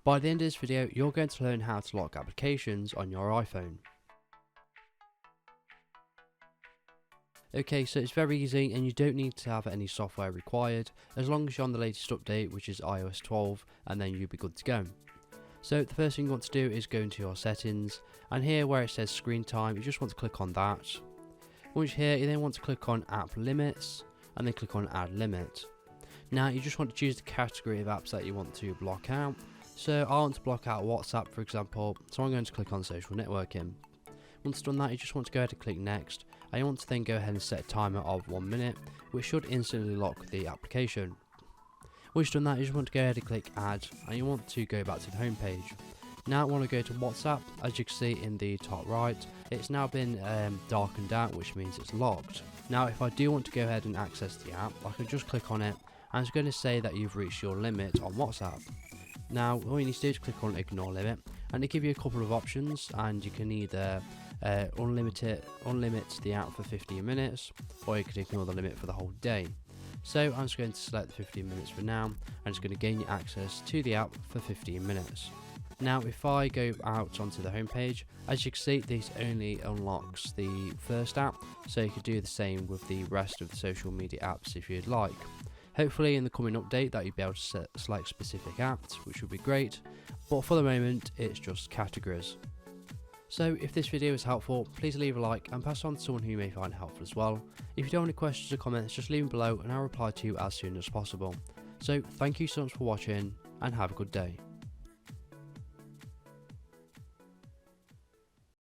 By the end of this video, you're going to learn how to lock applications on your iPhone. Okay, so it's very easy and you don't need to have any software required as long as you're on the latest update, which is iOS 12, and then you'll be good to go. So the first thing you want to do is go into your settings, and here where it says screen time, you just want to click on that. Once you're here, you then want to click on app limits and then click on add limit. Now you just want to choose the category of apps that you want to block out. So I want to block out WhatsApp, for example, so I'm going to click on social networking. Once done that, you just want to go ahead and click next, and you want to then go ahead and set a timer of 1 minute, which should instantly lock the application. Once you've done that, you just want to go ahead and click add, and you want to go back to the home page. Now I want to go to WhatsApp. As you can see in the top right, it's now been darkened out, which means it's locked. Now if I do want to go ahead and access the app, I can just click on it, and it's going to say that you've reached your limit on WhatsApp. Now all you need to do is click on ignore limit, and they give you a couple of options, and you can either unlimit the app for 15 minutes, or you can ignore the limit for the whole day. So I'm just going to select the 15 minutes for now, and it's going to gain you access to the app for 15 minutes. Now if I go out onto the home page, as you can see, this only unlocks the first app, so you could do the same with the rest of the social media apps if you'd like. Hopefully in the coming update that you'll be able to select specific apps, which would be great, but for the moment it's just categories. So if this video is helpful, please leave a like and pass on to someone who you may find helpful as well. If you do have any questions or comments, just leave them below and I'll reply to you as soon as possible. So thank you so much for watching and have a good day.